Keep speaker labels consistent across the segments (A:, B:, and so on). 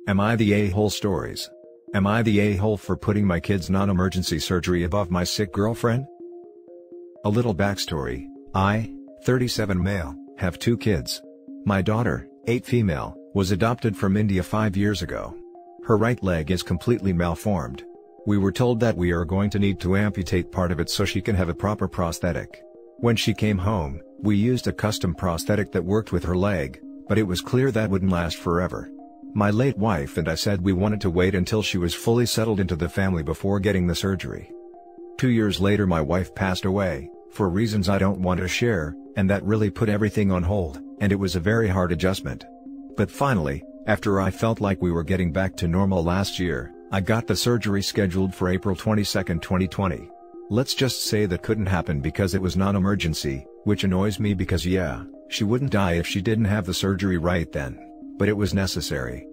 A: Am I the a-hole stories? Am I the a-hole for putting my kid's non-emergency surgery above my sick girlfriend? A little backstory: I, 37 male, have 2 kids. My daughter, 8 female, was adopted from India 5 years ago. Her right leg is completely malformed. We were told that we are going to need to amputate part of it so she can have a proper prosthetic. When she came home, we used a custom prosthetic that worked with her leg, but it was clear that wouldn't last forever. My late wife and I said we wanted to wait until she was fully settled into the family before getting the surgery. 2 years later my wife passed away, for reasons I don't want to share, and that really put everything on hold, and it was a very hard adjustment. But finally, after I felt like we were getting back to normal last year, I got the surgery scheduled for April 22, 2020. Let's just say that couldn't happen because it was non-emergency, which annoys me because yeah, she wouldn't die if she didn't have the surgery right then. But it was necessary.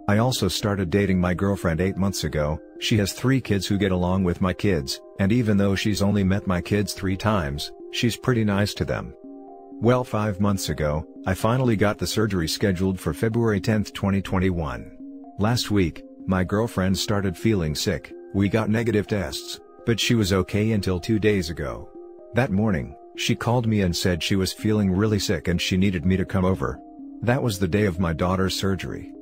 A: I also started dating my girlfriend 8 months ago. She has 3 kids who get along with my kids, and even though she's only met my kids 3 times, she's pretty nice to them. Well, 5 months ago, I finally got the surgery scheduled for February 10, 2021. Last week, my girlfriend started feeling sick. We got negative tests, but she was okay until 2 days ago. That morning, she called me and said she was feeling really sick and she needed me to come over. That was the day of my daughter's surgery.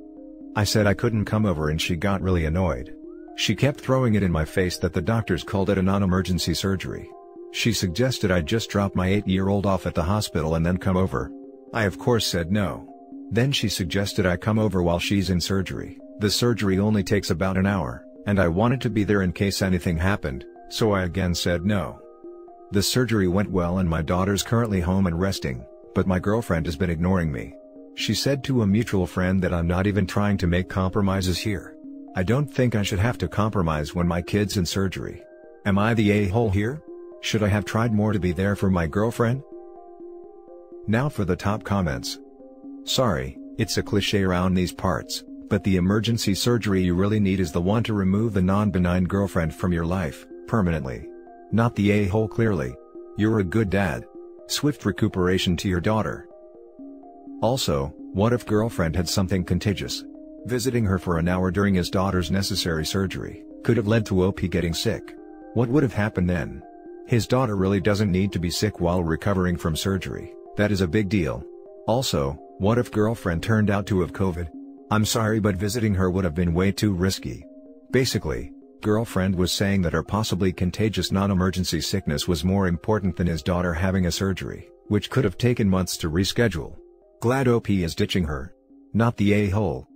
A: I said I couldn't come over and she got really annoyed. She kept throwing it in my face that the doctors called it a non-emergency surgery. She suggested I just drop my 8-year-old off at the hospital and then come over. I of course said no. Then she suggested I come over while she's in surgery. The surgery only takes about an hour, and I wanted to be there in case anything happened, so I again said no. The surgery went well and my daughter's currently home and resting, but my girlfriend has been ignoring me. She said to a mutual friend that I'm not even trying to make compromises here. I don't think I should have to compromise when my kid's in surgery. Am I the a-hole here? Should I have tried more to be there for my girlfriend? Now for the top comments. Sorry, it's a cliché around these parts, but the emergency surgery you really need is the one to remove the non-benign girlfriend from your life, permanently. Not the a-hole clearly. You're a good dad. Swift recuperation to your daughter. Also, what if girlfriend had something contagious? Visiting her for an hour during his daughter's necessary surgery could have led to OP getting sick. What would have happened then? His daughter really doesn't need to be sick while recovering from surgery. That is a big deal. Also, what if girlfriend turned out to have COVID? I'm sorry, but visiting her would have been way too risky. Basically, girlfriend was saying that her possibly contagious non-emergency sickness was more important than his daughter having a surgery, which could have taken months to reschedule. Glad OP is ditching her. Not the a-hole.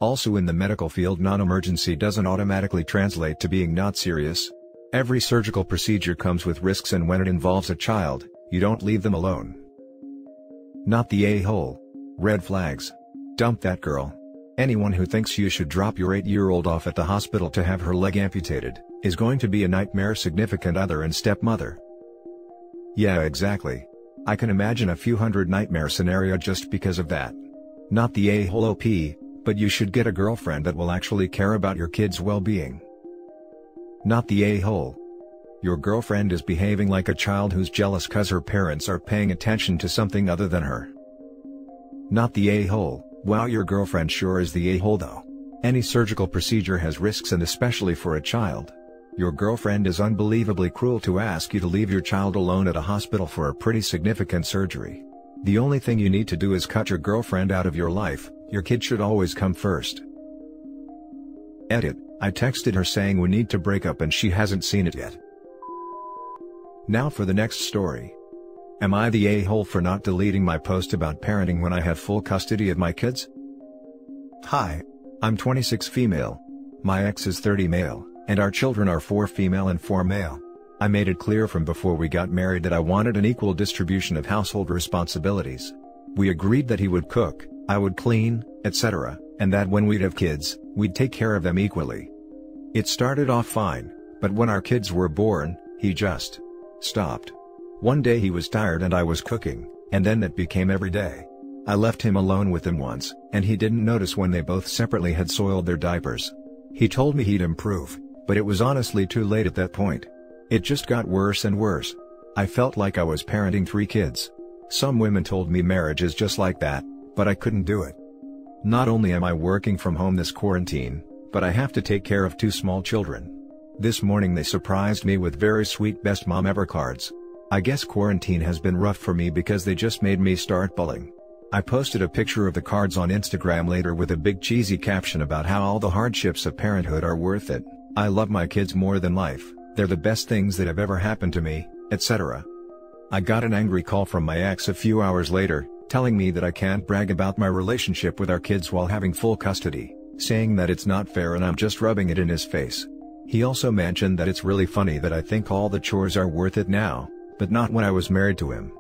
A: Also, in the medical field, non-emergency doesn't automatically translate to being not serious. Every surgical procedure comes with risks, and when it involves a child, you don't leave them alone. Not the a-hole. Red flags. Dump that girl. Anyone who thinks you should drop your 8-year-old off at the hospital to have her leg amputated is going to be a nightmare significant other and stepmother. Yeah, exactly. I can imagine a few hundred nightmare scenario just because of that. Not the a-hole OP, but you should get a girlfriend that will actually care about your kid's well-being. Not the a-hole. Your girlfriend is behaving like a child who's jealous cause her parents are paying attention to something other than her. Not the a-hole. Wow, your girlfriend sure is the a-hole though. Any surgical procedure has risks, and especially for a child. Your girlfriend is unbelievably cruel to ask you to leave your child alone at a hospital for a pretty significant surgery. The only thing you need to do is cut your girlfriend out of your life. Your kid should always come first. Edit: I texted her saying we need to break up and she hasn't seen it yet. Now for the next story. Am I the a-hole for not deleting my post about parenting when I have full custody of my kids? Hi. I'm 26 female. My ex is 30 male, and our children are 4 female and 4 male. I made it clear from before we got married that I wanted an equal distribution of household responsibilities. We agreed that he would cook, I would clean, etc., and that when we'd have kids, we'd take care of them equally. It started off fine, but when our kids were born, he just stopped. One day he was tired and I was cooking, and then that became every day. I left him alone with them once, and he didn't notice when they both separately had soiled their diapers. He told me he'd improve, but it was honestly too late at that point. It just got worse and worse. I felt like I was parenting 3 kids. Some women told me marriage is just like that, but I couldn't do it. Not only am I working from home this quarantine, but I have to take care of 2 small children. This morning they surprised me with very sweet best mom ever cards. I guess quarantine has been rough for me because they just made me start bawling. I posted a picture of the cards on Instagram later with a big cheesy caption about how all the hardships of parenthood are worth it. I love my kids more than life, they're the best things that have ever happened to me, etc. I got an angry call from my ex a few hours later, telling me that I can't brag about my relationship with our kids while having full custody, saying that it's not fair and I'm just rubbing it in his face. He also mentioned that it's really funny that I think all the chores are worth it now, but not when I was married to him.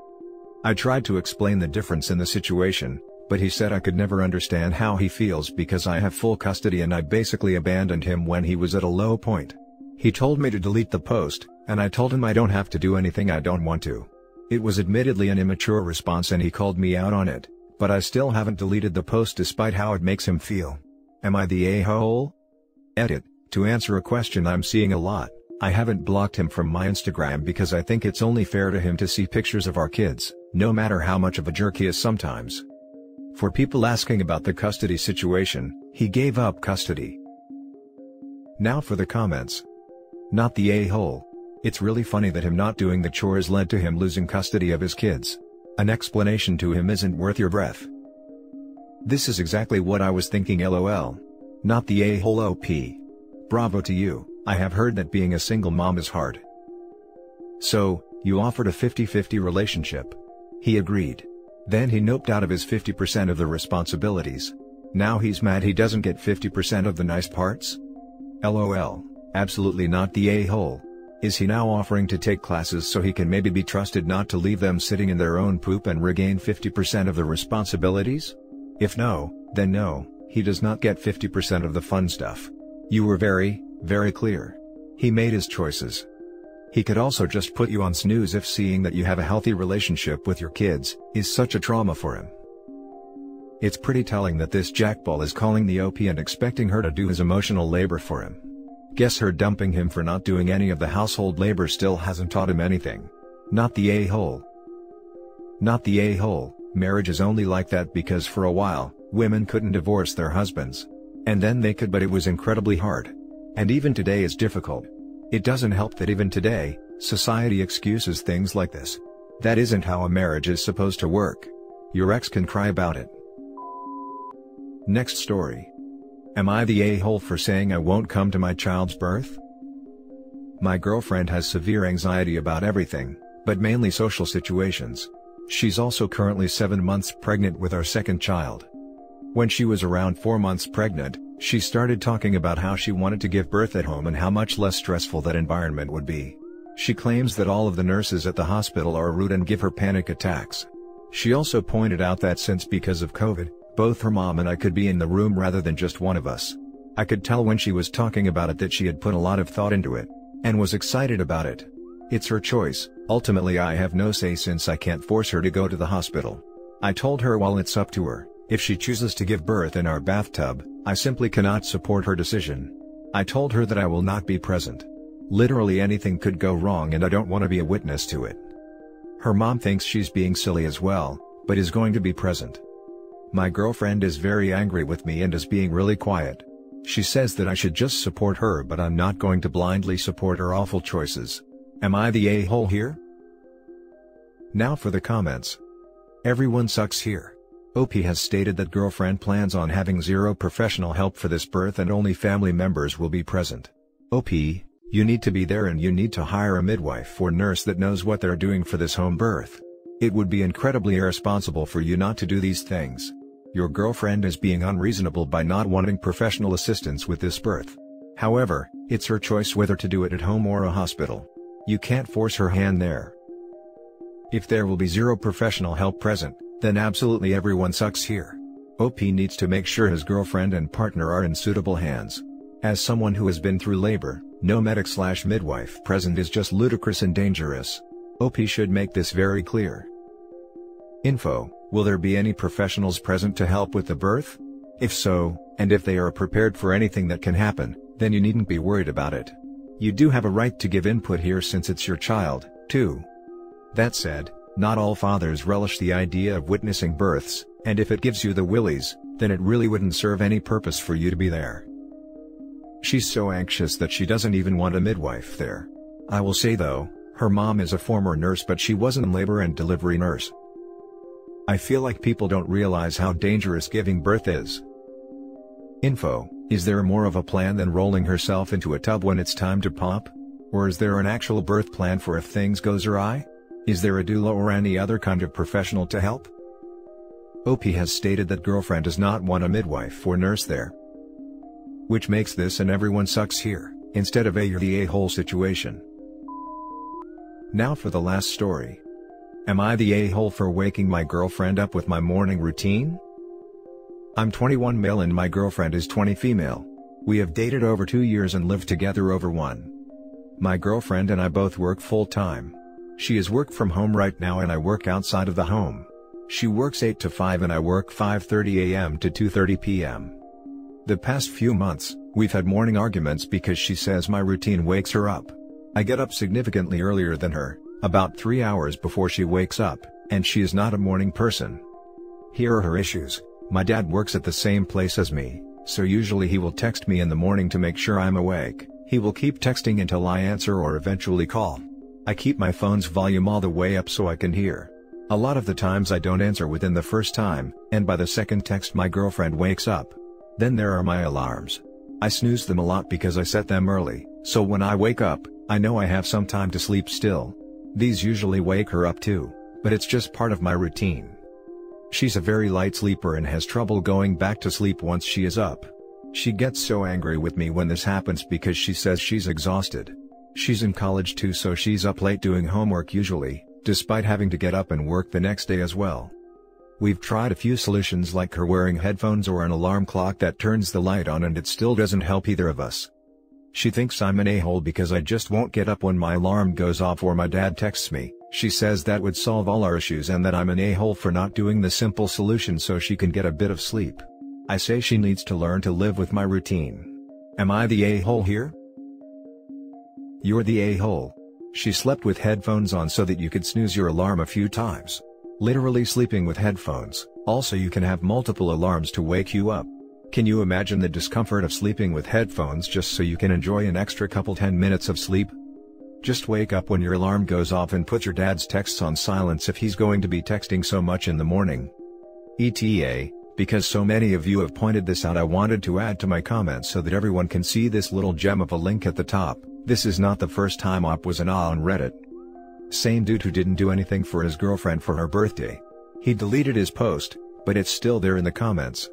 A: I tried to explain the difference in the situation, but he said I could never understand how he feels because I have full custody and I basically abandoned him when he was at a low point. He told me to delete the post, and I told him I don't have to do anything I don't want to. It was admittedly an immature response and he called me out on it, but I still haven't deleted the post despite how it makes him feel. Am I the a-hole? Edit. To answer a question I'm seeing a lot, I haven't blocked him from my Instagram because I think it's only fair to him to see pictures of our kids, no matter how much of a jerk he is sometimes. For people asking about the custody situation, he gave up custody. Now for the comments. Not the a-hole. It's really funny that him not doing the chores led to him losing custody of his kids. An explanation to him isn't worth your breath. This is exactly what I was thinking, lol. Not the a-hole OP. Bravo to you. I have heard that being a single mom is hard. So, you offered a 50-50 relationship. He agreed. Then he noped out of his 50% of the responsibilities. Now he's mad he doesn't get 50% of the nice parts? LOL. Absolutely not the a-hole. Is he now offering to take classes so he can maybe be trusted not to leave them sitting in their own poop and regain 50% of the responsibilities? If no, then no, he does not get 50% of the fun stuff. You were very, very clear. He made his choices. He could also just put you on snooze if seeing that you have a healthy relationship with your kids is such a trauma for him. It's pretty telling that this jackball is calling the OP and expecting her to do his emotional labor for him. Guess her dumping him for not doing any of the household labor still hasn't taught him anything. Not the a-hole. Not the a-hole. Marriage is only like that because for a while, women couldn't divorce their husbands. And then they could, but it was incredibly hard. And even today is difficult. It doesn't help that even today, society excuses things like this. That isn't how a marriage is supposed to work. Your ex can cry about it. Next story. Am I the a-hole for saying I won't come to my child's birth? My girlfriend has severe anxiety about everything, but mainly social situations. She's also currently 7 months pregnant with our second child. When she was around 4 months pregnant, she started talking about how she wanted to give birth at home and how much less stressful that environment would be. She claims that all of the nurses at the hospital are rude and give her panic attacks. She also pointed out that since because of COVID, both her mom and I could be in the room rather than just one of us. I could tell when she was talking about it that she had put a lot of thought into it, and was excited about it. It's her choice, ultimately I have no say since I can't force her to go to the hospital. I told her while it's up to her, if she chooses to give birth in our bathtub, I simply cannot support her decision. I told her that I will not be present. Literally anything could go wrong and I don't want to be a witness to it. Her mom thinks she's being silly as well, but is going to be present. My girlfriend is very angry with me and is being really quiet. She says that I should just support her, but I'm not going to blindly support her awful choices. Am I the a-hole here? Now for the comments. Everyone sucks here. OP has stated that girlfriend plans on having zero professional help for this birth and only family members will be present. OP, you need to be there and you need to hire a midwife or nurse that knows what they're doing for this home birth. It would be incredibly irresponsible for you not to do these things. Your girlfriend is being unreasonable by not wanting professional assistance with this birth. However, it's her choice whether to do it at home or a hospital. You can't force her hand there. If there will be zero professional help present, then absolutely everyone sucks here. OP needs to make sure his girlfriend and partner are in suitable hands. As someone who has been through labor, no medic/midwife present is just ludicrous and dangerous. OP should make this very clear. Info: will there be any professionals present to help with the birth? If so, and if they are prepared for anything that can happen, then you needn't be worried about it. You do have a right to give input here since it's your child, too. That said, not all fathers relish the idea of witnessing births, and if it gives you the willies, then it really wouldn't serve any purpose for you to be there. She's so anxious that she doesn't even want a midwife there. I will say though, her mom is a former nurse, but she wasn't a labor and delivery nurse. I feel like people don't realize how dangerous giving birth is. Info: is there more of a plan than rolling herself into a tub when it's time to pop? Or is there an actual birth plan for if things goes awry? Is there a doula or any other kind of professional to help? OP has stated that girlfriend does not want a midwife or nurse there, which makes this an everyone sucks here, instead of a you're the a-hole situation. Now for the last story. Am I the a-hole for waking my girlfriend up with my morning routine? I'm 21 male and my girlfriend is 20 female. We have dated over 2 years and lived together over 1. My girlfriend and I both work full-time. She is work from home right now and I work outside of the home. She works 8 to 5 and I work 5:30 a.m. to 2:30 p.m. The past few months, we've had morning arguments because she says my routine wakes her up. I get up significantly earlier than her, about 3 hours before she wakes up, and she is not a morning person. Here are her issues. My dad works at the same place as me, so usually he will text me in the morning to make sure I'm awake. He will keep texting until I answer or eventually call. I keep my phone's volume all the way up so I can hear. A lot of the times I don't answer within the first time, and by the second text my girlfriend wakes up. Then there are my alarms. I snooze them a lot because I set them early, so when I wake up, I know I have some time to sleep still. These usually wake her up too, but it's just part of my routine. She's a very light sleeper and has trouble going back to sleep once she is up. She gets so angry with me when this happens because she says she's exhausted. She's in college too, so she's up late doing homework usually, despite having to get up and work the next day as well. We've tried a few solutions like her wearing headphones or an alarm clock that turns the light on, and it still doesn't help either of us. She thinks I'm an a-hole because I just won't get up when my alarm goes off or my dad texts me. She says that would solve all our issues and that I'm an a-hole for not doing the simple solution so she can get a bit of sleep. I say she needs to learn to live with my routine. Am I the a-hole here? You're the a-hole. She slept with headphones on so that you could snooze your alarm a few times. Literally sleeping with headphones. Also, you can have multiple alarms to wake you up. Can you imagine the discomfort of sleeping with headphones just so you can enjoy an extra couple 10 minutes of sleep? Just wake up when your alarm goes off and put your dad's texts on silence if he's going to be texting so much in the morning. ETA, because so many of you have pointed this out, I wanted to add to my comments so that everyone can see this little gem of a link at the top. This is not the first time OP was an on Reddit. Same dude who didn't do anything for his girlfriend for her birthday. He deleted his post, but it's still there in the comments.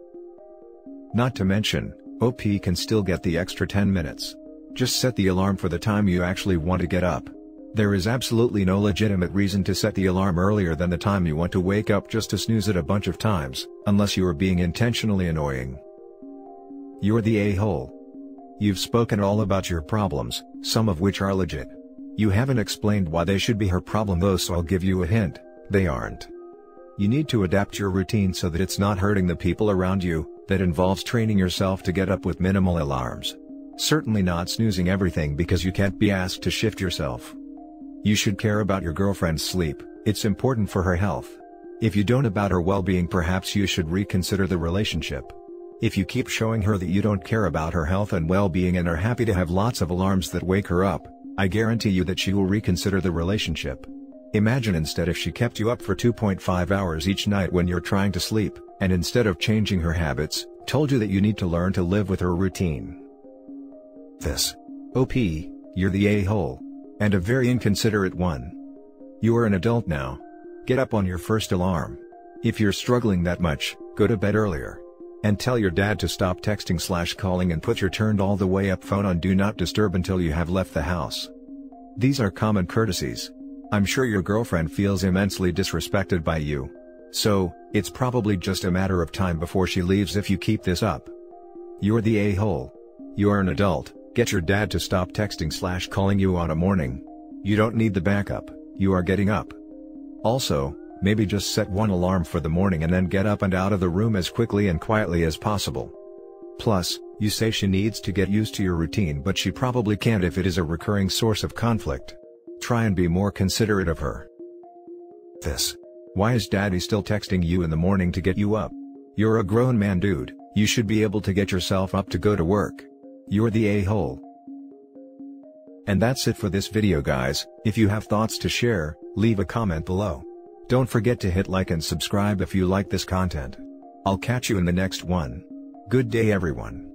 A: Not to mention, OP can still get the extra 10 minutes. Just set the alarm for the time you actually want to get up. There is absolutely no legitimate reason to set the alarm earlier than the time you want to wake up just to snooze it a bunch of times, unless you are being intentionally annoying. You're the a-hole. You've spoken all about your problems, some of which are legit. You haven't explained why they should be her problem though, so I'll give you a hint: they aren't. You need to adapt your routine so that it's not hurting the people around you. That involves training yourself to get up with minimal alarms. Certainly not snoozing everything because you can't be asked to shift yourself. You should care about your girlfriend's sleep, it's important for her health. If you don't about her well-being, perhaps you should reconsider the relationship. If you keep showing her that you don't care about her health and well-being and are happy to have lots of alarms that wake her up, I guarantee you that she will reconsider the relationship. Imagine instead if she kept you up for 2.5 hours each night when you're trying to sleep, and instead of changing her habits, told you that you need to learn to live with her routine. This. OP, you're the a-hole. And a very inconsiderate one. You are an adult now. Get up on your first alarm. If you're struggling that much, go to bed earlier. And tell your dad to stop texting/calling and put your turned all the way up phone on Do Not Disturb until you have left the house. These are common courtesies. I'm sure your girlfriend feels immensely disrespected by you. So, it's probably just a matter of time before she leaves if you keep this up. You're the a-hole. You are an adult, get your dad to stop texting/calling you on a morning. You don't need the backup, you are getting up. Also, maybe just set one alarm for the morning and then get up and out of the room as quickly and quietly as possible. Plus, you say she needs to get used to your routine, but she probably can't if it is a recurring source of conflict. Try and be more considerate of her. This. Why is daddy still texting you in the morning to get you up? You're a grown man, dude, you should be able to get yourself up to go to work. You're the a-hole. And that's it for this video, guys. If you have thoughts to share, leave a comment below. Don't forget to hit like and subscribe if you like this content. I'll catch you in the next one. Good day, everyone.